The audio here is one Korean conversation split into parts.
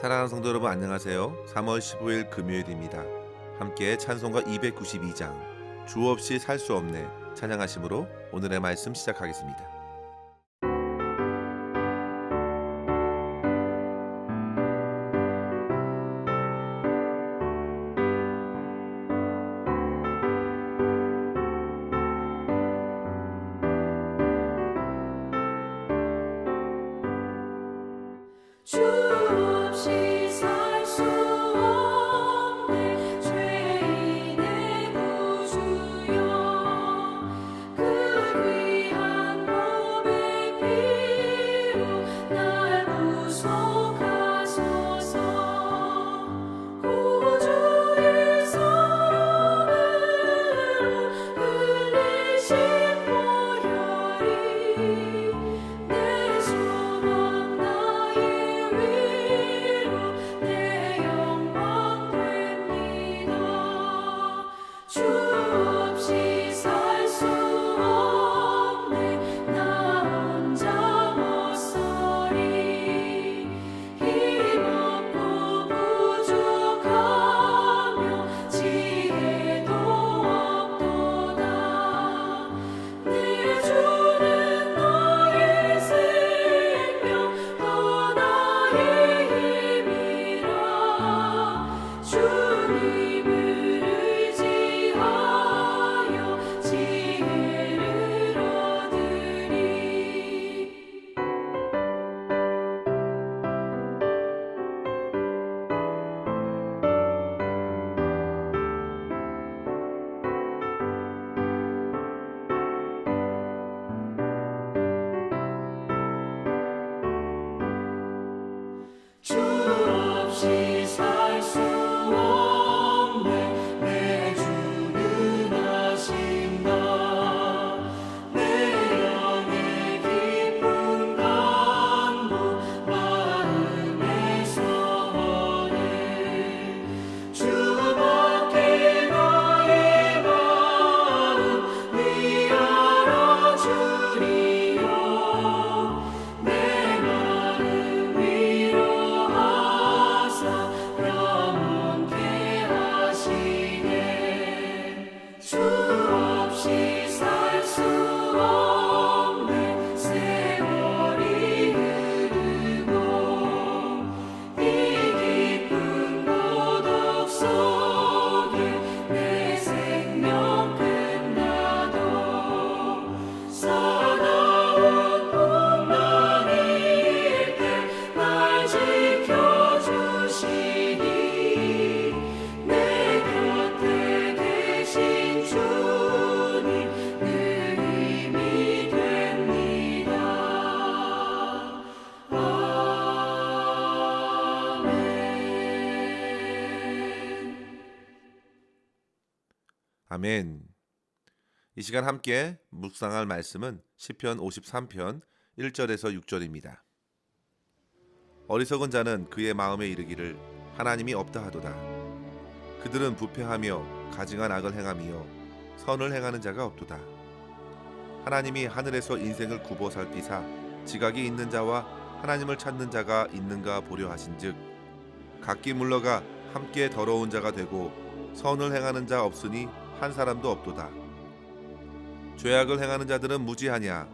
사랑하는 성도 여러분, 안녕하세요. 3월 15일 금요일입니다. 함께 찬송가 292장 주 없이 살 수 없네 찬양하심으로 오늘의 말씀 시작하겠습니다. 주 없이 살 수 없네 죄인의 구주여 그 귀한 몸의 피로 날 구속하소서 구주의 손으로 흘리신 보혈이 내 소망 나의 위로 내 영광 됩니다. 주 없이 살 수 없네 나 혼자 못 서리 힘없고 부족하며 지혜도 없도다 내 주는 나의 생명 또 나의 힘이라 주님을 의지하여 지혜를 얻으리 주 없이 살 수 없네 내 주는 아신다 내 영의 깊은 간구 마음의 소원을 주밖에 나의 마음 위하여 주리요 내 마음 위로하사 영원케 하시네 주 없이 살 수 없네 세월이 흐르고 이 깊은 고독 속에 내 생명 끝나도 사나운 풍랑일 때 날 지켜주시니 내 곁에 계신 주님 늘 힘이 됩니다. 아멘. 이 시간 함께 묵상할 말씀은 시편 53편 1절에서 6절입니다. 어리석은 자는 그의 마음에 이르기를 하나님이 없다 하도다. 그들은 부패하며 가증한 악을 행하며 선을 행하는 자가 없도다. 하나님이 하늘에서 인생을 굽어 살피사 지각이 있는 자와 하나님을 찾는 자가 있는가 보려 하신즉 각기 물러가 함께 더러운 자가 되고 선을 행하는 자 없으니 한 사람도 없도다. 죄악을 행하는 자들은 무지하냐?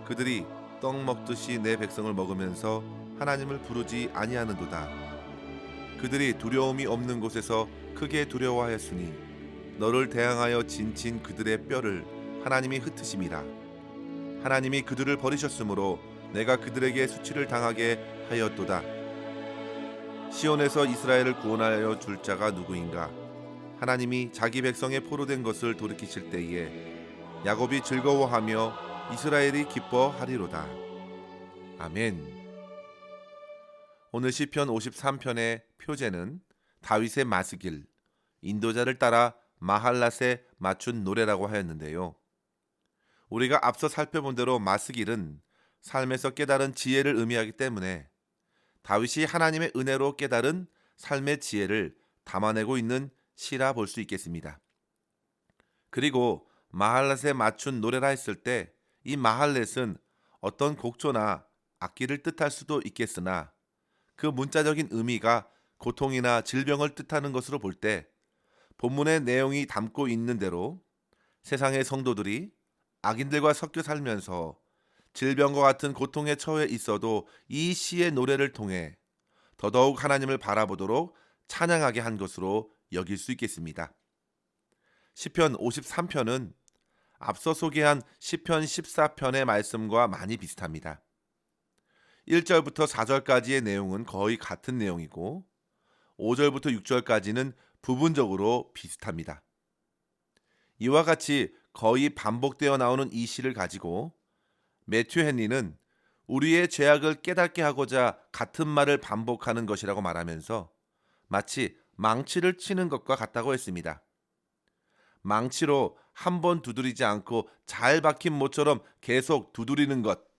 그들이 떡 먹듯이 내 백성을 먹으면서 하나님을 부르지 아니하는도다. 그들이 두려움이 없는 곳에서 크게 두려워하였으니 너를 대항하여 진친 그들의 뼈를 하나님이 흩으심이라. 하나님이 그들을 버리셨으므로 내가 그들에게 수치를 당하게 하였도다. 시온에서 이스라엘을 구원하여 줄 자가 누구인가? 하나님이 자기 백성의 포로된 것을 돌이키실 때에 야곱이 즐거워하며 이스라엘이 기뻐하리로다. 아멘. 오늘 시편 53편의 표제는 다윗의 마스길, 인도자를 따라 마할랏에 맞춘 노래라고 하였는데요. 우리가 앞서 살펴본 대로 마스길은 삶에서 깨달은 지혜를 의미하기 때문에 다윗이 하나님의 은혜로 깨달은 삶의 지혜를 담아내고 있는 시라 볼 수 있겠습니다. 그리고 마할렛에 맞춘 노래라 했을 때 이 마할렛은 어떤 곡조나 악기를 뜻할 수도 있겠으나 그 문자적인 의미가 고통이나 질병을 뜻하는 것으로 볼 때 본문의 내용이 담고 있는 대로 세상의 성도들이 악인들과 섞여 살면서 질병과 같은 고통에 처해 있어도 이 시의 노래를 통해 더더욱 하나님을 바라보도록 찬양하게 한 것으로 여길 수 있겠습니다. 시편 53편은 앞서 소개한 시편 14편의 말씀과 많이 비슷합니다. 1절부터 4절까지의 내용은 거의 같은 내용이고 5절부터 6절까지는 부분적으로 비슷합니다. 이와 같이 거의 반복되어 나오는 이 시를 가지고 매튜 헨리는 우리의 죄악을 깨닫게 하고자 같은 말을 반복하는 것이라고 말하면서 마치 망치를 치는 것과 같다고 했습니다. 망치로 한 번 두드리지 않고 잘 박힌 모처럼 계속 두드리는 것,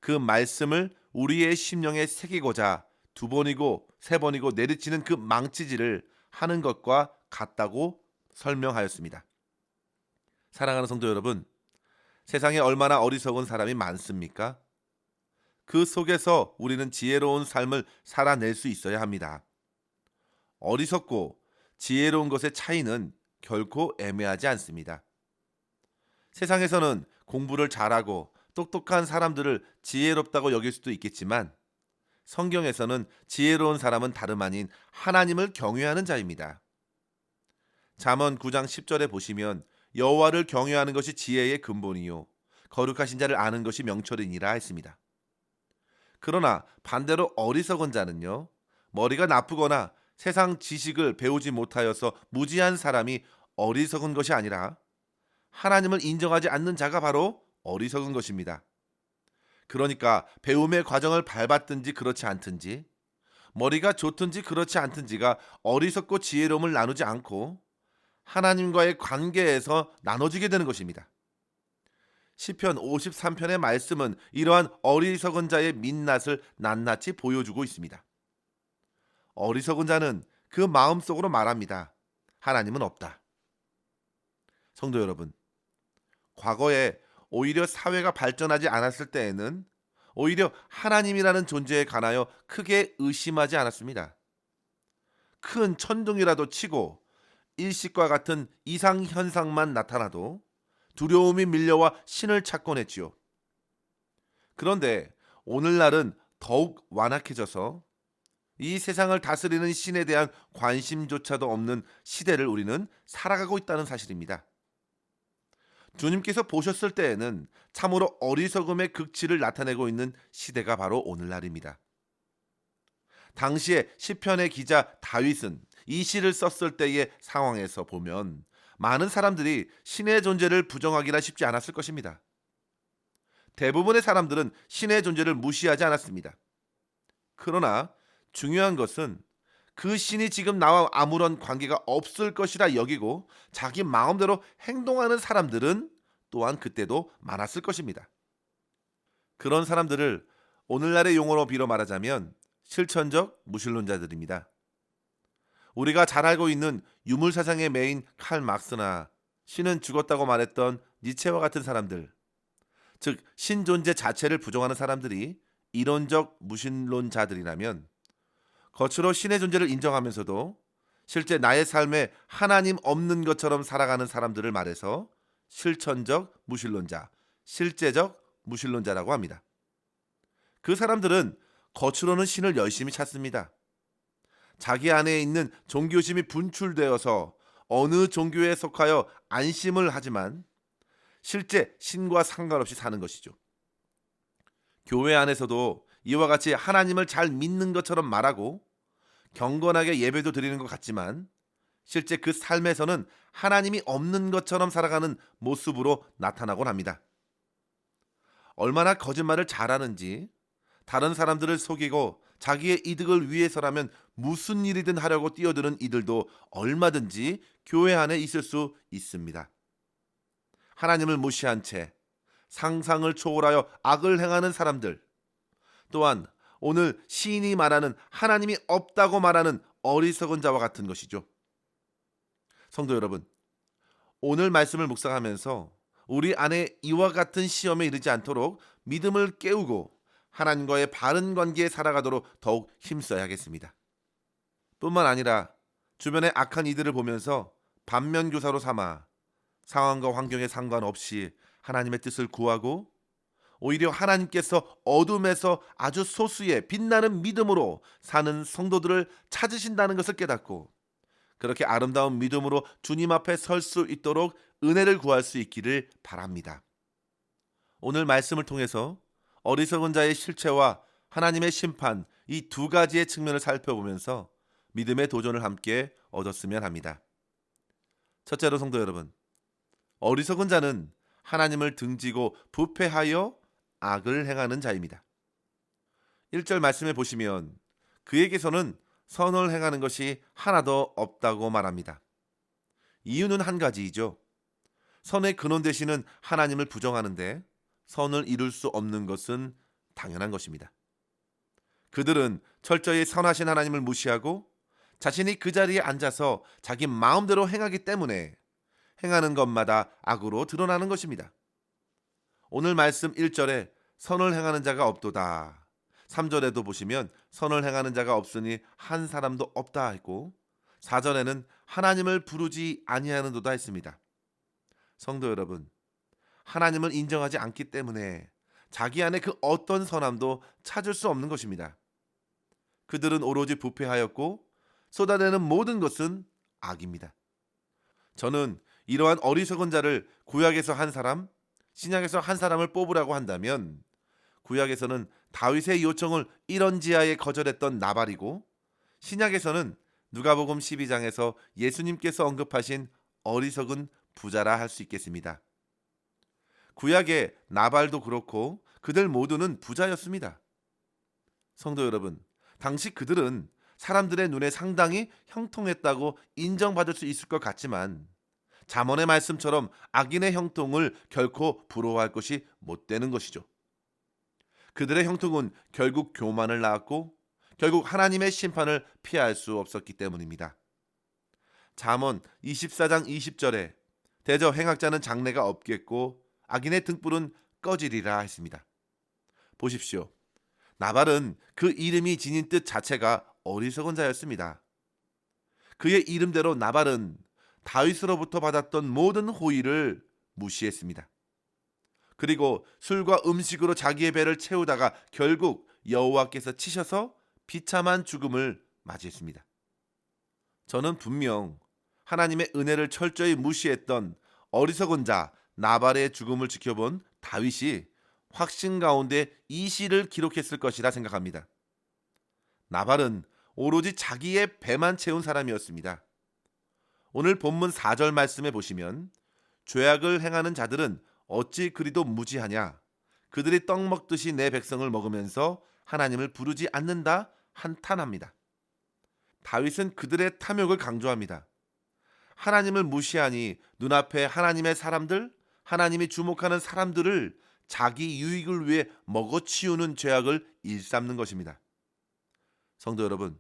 그 말씀을 우리의 심령에 새기고자 두 번이고 세 번이고 내리치는 그 망치질을 하는 것과 같다고 설명하였습니다. 사랑하는 성도 여러분, 세상에 얼마나 어리석은 사람이 많습니까? 그 속에서 우리는 지혜로운 삶을 살아낼 수 있어야 합니다. 어리석고 지혜로운 것의 차이는 결코 애매하지 않습니다. 세상에서는 공부를 잘하고 똑똑한 사람들을 지혜롭다고 여길 수도 있겠지만 성경에서는 지혜로운 사람은 다름 아닌 하나님을 경외하는 자입니다. 잠언 9장 10절에 보시면 여호와를 경외하는 것이 지혜의 근본이요 거룩하신 자를 아는 것이 명철이니라 했습니다. 그러나 반대로 어리석은 자는요, 머리가 나쁘거나 세상 지식을 배우지 못하여서 무지한 사람이 어리석은 것이 아니라 하나님을 인정하지 않는 자가 바로 어리석은 것입니다. 그러니까 배움의 과정을 밟았든지 그렇지 않든지, 머리가 좋든지 그렇지 않든지가 어리석고 지혜로움을 나누지 않고 하나님과의 관계에서 나눠지게 되는 것입니다. 시편 53편의 말씀은 이러한 어리석은 자의 민낯을 낱낱이 보여주고 있습니다. 어리석은 자는 그 마음속으로 말합니다. 하나님은 없다. 성도 여러분, 과거에 오히려 사회가 발전하지 않았을 때에는 오히려 하나님이라는 존재에 관하여 크게 의심하지 않았습니다. 큰 천둥이라도 치고 일식과 같은 이상 현상만 나타나도 두려움이 밀려와 신을 찾곤 했지요. 그런데 오늘날은 더욱 완악해져서 이 세상을 다스리는 신에 대한 관심조차도 없는 시대를 우리는 살아가고 있다는 사실입니다. 주님께서 보셨을 때에는 참으로 어리석음의 극치를 나타내고 있는 시대가 바로 오늘날입니다. 당시에 시편의 기자 다윗은 이 시를 썼을 때의 상황에서 보면 많은 사람들이 신의 존재를 부정하기나 쉽지 않았을 것입니다. 대부분의 사람들은 신의 존재를 무시하지 않았습니다. 그러나 중요한 것은 그 신이 지금 나와 아무런 관계가 없을 것이라 여기고 자기 마음대로 행동하는 사람들은 또한 그때도 많았을 것입니다. 그런 사람들을 오늘날의 용어로 빌어 말하자면 실천적 무신론자들입니다. 우리가 잘 알고 있는 유물사상의 메인 칼 막스나 신은 죽었다고 말했던 니체와 같은 사람들, 즉 신존재 자체를 부정하는 사람들이 이론적 무신론자들이라면 겉으로 신의 존재를 인정하면서도 실제 나의 삶에 하나님 없는 것처럼 살아가는 사람들을 말해서 실천적 무신론자, 실제적 무신론자라고 합니다. 그 사람들은 겉으로는 신을 열심히 찾습니다. 자기 안에 있는 종교심이 분출되어서 어느 종교에 속하여 안심을 하지만 실제 신과 상관없이 사는 것이죠. 교회 안에서도 이와 같이 하나님을 잘 믿는 것처럼 말하고 경건하게 예배도 드리는 것 같지만 실제 그 삶에서는 하나님이 없는 것처럼 살아가는 모습으로 나타나곤 합니다. 얼마나 거짓말을 잘하는지, 다른 사람들을 속이고 자기의 이득을 위해서라면 무슨 일이든 하려고 뛰어드는 이들도 얼마든지 교회 안에 있을 수 있습니다. 하나님을 무시한 채 상상을 초월하여 악을 행하는 사람들, 또한 오늘 시인이 말하는 하나님이 없다고 말하는 어리석은 자와 같은 것이죠. 성도 여러분, 오늘 말씀을 묵상하면서 우리 안에 이와 같은 시험에 이르지 않도록 믿음을 깨우고 하나님과의 바른 관계에 살아가도록 더욱 힘써야겠습니다. 뿐만 아니라 주변의 악한 이들을 보면서 반면교사로 삼아 상황과 환경에 상관없이 하나님의 뜻을 구하고 오히려 하나님께서 어둠에서 아주 소수의 빛나는 믿음으로 사는 성도들을 찾으신다는 것을 깨닫고 그렇게 아름다운 믿음으로 주님 앞에 설 수 있도록 은혜를 구할 수 있기를 바랍니다. 오늘 말씀을 통해서 어리석은 자의 실체와 하나님의 심판, 이 두 가지의 측면을 살펴보면서 믿음의 도전을 함께 얻었으면 합니다. 첫째로 성도 여러분, 어리석은 자는 하나님을 등지고 부패하여 악을 행하는 자입니다. 1절 말씀에 보시면 그에게서는 선을 행하는 것이 하나도 없다고 말합니다. 이유는 한 가지이죠. 선의 근원 되시는 하나님을 부정하는데 선을 이룰 수 없는 것은 당연한 것입니다. 그들은 철저히 선하신 하나님을 무시하고 자신이 그 자리에 앉아서 자기 마음대로 행하기 때문에 행하는 것마다 악으로 드러나는 것입니다. 오늘 말씀 1절에 선을 행하는 자가 없도다. 3절에도 보시면 선을 행하는 자가 없으니 한 사람도 없다 했고 4절에는 하나님을 부르지 아니하는도다 했습니다. 성도 여러분, 하나님을 인정하지 않기 때문에 자기 안에 그 어떤 선함도 찾을 수 없는 것입니다. 그들은 오로지 부패하였고 쏟아내는 모든 것은 악입니다. 저는 이러한 어리석은 자를 구약에서 한 사람, 신약에서 한 사람을 뽑으라고 한다면 구약에서는 다윗의 요청을 이런지하에 거절했던 나발이고 신약에서는 누가복음 12장에서 예수님께서 언급하신 어리석은 부자라 할 수 있겠습니다. 구약의 나발도 그렇고 그들 모두는 부자였습니다. 성도 여러분, 당시 그들은 사람들의 눈에 상당히 형통했다고 인정받을 수 있을 것 같지만 잠언의 말씀처럼 악인의 형통을 결코 부러워할 것이 못 되는 것이죠. 그들의 형통은 결국 교만을 낳았고 결국 하나님의 심판을 피할 수 없었기 때문입니다. 잠언 24장 20절에 대저 행악자는 장래가 없겠고 악인의 등불은 꺼지리라 했습니다. 보십시오. 나발은 그 이름이 지닌 뜻 자체가 어리석은 자였습니다. 그의 이름대로 나발은 다윗으로부터 받았던 모든 호의를 무시했습니다. 그리고 술과 음식으로 자기의 배를 채우다가 결국 여호와께서 치셔서 비참한 죽음을 맞이했습니다. 저는 분명 하나님의 은혜를 철저히 무시했던 어리석은 자 나발의 죽음을 지켜본 다윗이 확신 가운데 이 시를 기록했을 것이라 생각합니다. 나발은 오로지 자기의 배만 채운 사람이었습니다. 오늘 본문 4절 말씀에 보시면 죄악을 행하는 자들은 어찌 그리도 무지하냐, 그들이 떡 먹듯이 내 백성을 먹으면서 하나님을 부르지 않는다 한탄합니다. 다윗은 그들의 탐욕을 강조합니다. 하나님을 무시하니 눈앞에 하나님의 사람들, 하나님이 주목하는 사람들을 자기 유익을 위해 먹어치우는 죄악을 일삼는 것입니다. 성도 여러분,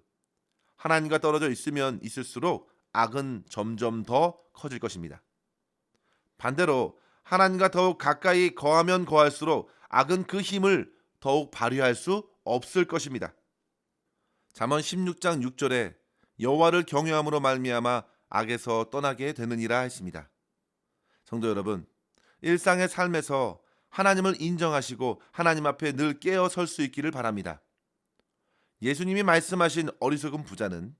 하나님과 떨어져 있으면 있을수록 악은 점점 더 커질 것입니다. 반대로 하나님과 더욱 가까이 거하면 거할수록 악은 그 힘을 더욱 발휘할 수 없을 것입니다. 잠언 16장 6절에 여호와를 경외함으로 말미암아 악에서 떠나게 되느니라 했습니다. 성도 여러분, 일상의 삶에서 하나님을 인정하시고 하나님 앞에 늘 깨어 설 수 있기를 바랍니다. 예수님이 말씀하신 어리석은 부자는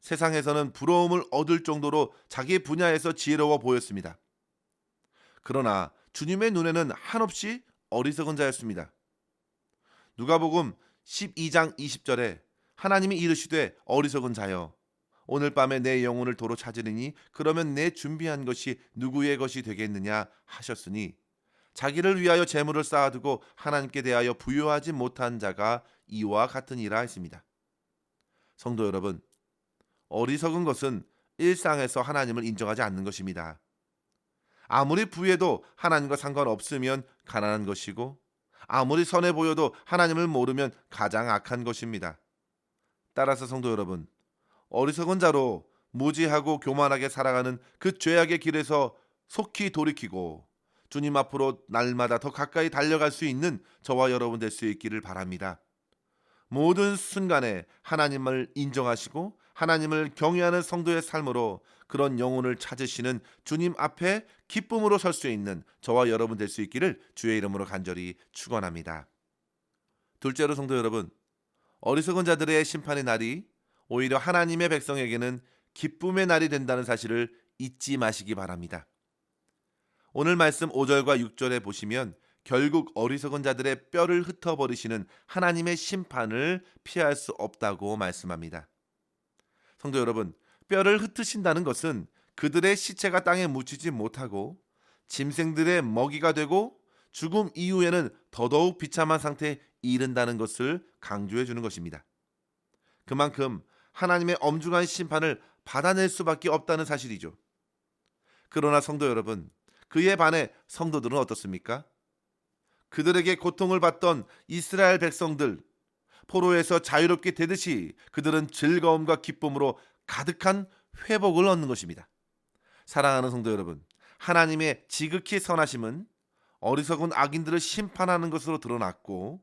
세상에서는 부러움을 얻을 정도로 자기 분야에서 지혜로워 보였습니다. 그러나 주님의 눈에는 한없이 어리석은 자였습니다. 누가복음 12장 20절에 하나님이 이르시되 어리석은 자여 오늘 밤에 내 영혼을 도로 찾으리니 그러면 내 준비한 것이 누구의 것이 되겠느냐 하셨으니 자기를 위하여 재물을 쌓아두고 하나님께 대하여 부요하지 못한 자가 이와 같으니라 했습니다. 성도 여러분, 어리석은 것은 일상에서 하나님을 인정하지 않는 것입니다. 아무리 부해도 하나님과 상관없으면 가난한 것이고 아무리 선해 보여도 하나님을 모르면 가장 악한 것입니다. 따라서 성도 여러분, 어리석은 자로 무지하고 교만하게 살아가는 그 죄악의 길에서 속히 돌이키고 주님 앞으로 날마다 더 가까이 달려갈 수 있는 저와 여러분 될 수 있기를 바랍니다. 모든 순간에 하나님을 인정하시고 하나님을 경외하는 성도의 삶으로 그런 영혼을 찾으시는 주님 앞에 기쁨으로 설 수 있는 저와 여러분 될 수 있기를 주의 이름으로 간절히 축원합니다. 둘째로 성도 여러분, 어리석은 자들의 심판의 날이 오히려 하나님의 백성에게는 기쁨의 날이 된다는 사실을 잊지 마시기 바랍니다. 오늘 말씀 5절과 6절에 보시면 결국 어리석은 자들의 뼈를 흩어버리시는 하나님의 심판을 피할 수 없다고 말씀합니다. 성도 여러분, 뼈를 흩으신다는 것은 그들의 시체가 땅에 묻히지 못하고 짐승들의 먹이가 되고 죽음 이후에는 더더욱 비참한 상태에 이른다는 것을 강조해 주는 것입니다. 그만큼 하나님의 엄중한 심판을 받아낼 수밖에 없다는 사실이죠. 그러나 성도 여러분, 그에 반해 성도들은 어떻습니까? 그들에게 고통을 받던 이스라엘 백성들, 포로에서 자유롭게 되듯이 그들은 즐거움과 기쁨으로 가득한 회복을 얻는 것입니다. 사랑하는 성도 여러분, 하나님의 지극히 선하심은 어리석은 악인들을 심판하는 것으로 드러났고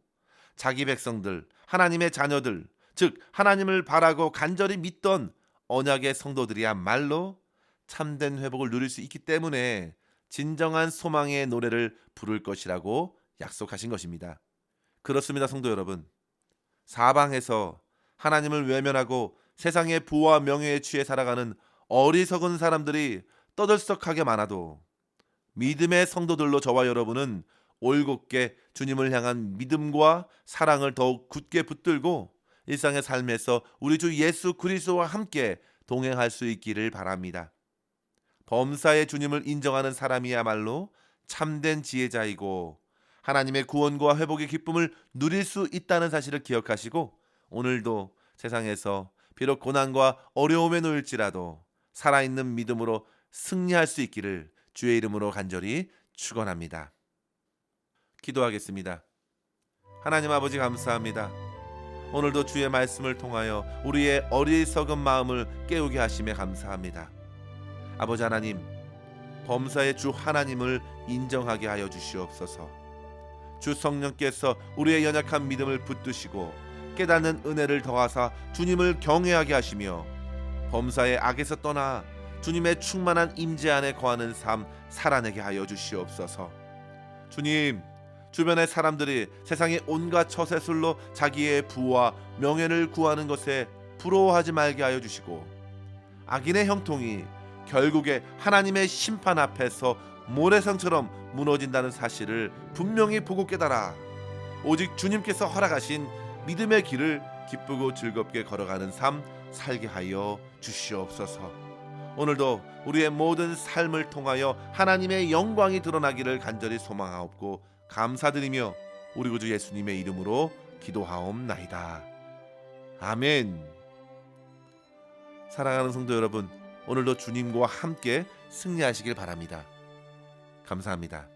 자기 백성들, 하나님의 자녀들, 즉 하나님을 바라고 간절히 믿던 언약의 성도들이야말로 참된 회복을 누릴 수 있기 때문에 진정한 소망의 노래를 부를 것이라고 약속하신 것입니다. 그렇습니다, 성도 여러분. 사방에서 하나님을 외면하고 세상의 부와 명예에 취해 살아가는 어리석은 사람들이 떠들썩하게 많아도 믿음의 성도들로 저와 여러분은 올곧게 주님을 향한 믿음과 사랑을 더욱 굳게 붙들고 일상의 삶에서 우리 주 예수 그리스도와 함께 동행할 수 있기를 바랍니다. 범사의 주님을 인정하는 사람이야말로 참된 지혜자이고 하나님의 구원과 회복의 기쁨을 누릴 수 있다는 사실을 기억하시고 오늘도 세상에서 비록 고난과 어려움에 놓일지라도 살아있는 믿음으로 승리할 수 있기를 주의 이름으로 간절히 축원합니다. 기도하겠습니다. 하나님 아버지 감사합니다. 오늘도 주의 말씀을 통하여 우리의 어리석은 마음을 깨우게 하심에 감사합니다. 아버지 하나님, 범사의 주 하나님을 인정하게 하여 주시옵소서. 주 성령께서 우리의 연약한 믿음을 붙드시고 깨닫는 은혜를 더하사 주님을 경외하게 하시며 범사의 악에서 떠나 주님의 충만한 임재 안에 거하는 삶 살아내게 하여 주시옵소서. 주님, 주변의 사람들이 세상의 온갖 처세술로 자기의 부와 명예를 구하는 것에 부러워하지 말게 하여 주시고 악인의 형통이 결국에 하나님의 심판 앞에서 모래성처럼 무너진다는 사실을 분명히 보고 깨달아 오직 주님께서 허락하신 믿음의 길을 기쁘고 즐겁게 걸어가는 삶 살게 하여 주시옵소서. 오늘도 우리의 모든 삶을 통하여 하나님의 영광이 드러나기를 간절히 소망하옵고 감사드리며 우리 구주 예수님의 이름으로 기도하옵나이다. 아멘. 사랑하는 성도 여러분, 오늘도 주님과 함께 승리하시길 바랍니다. 감사합니다.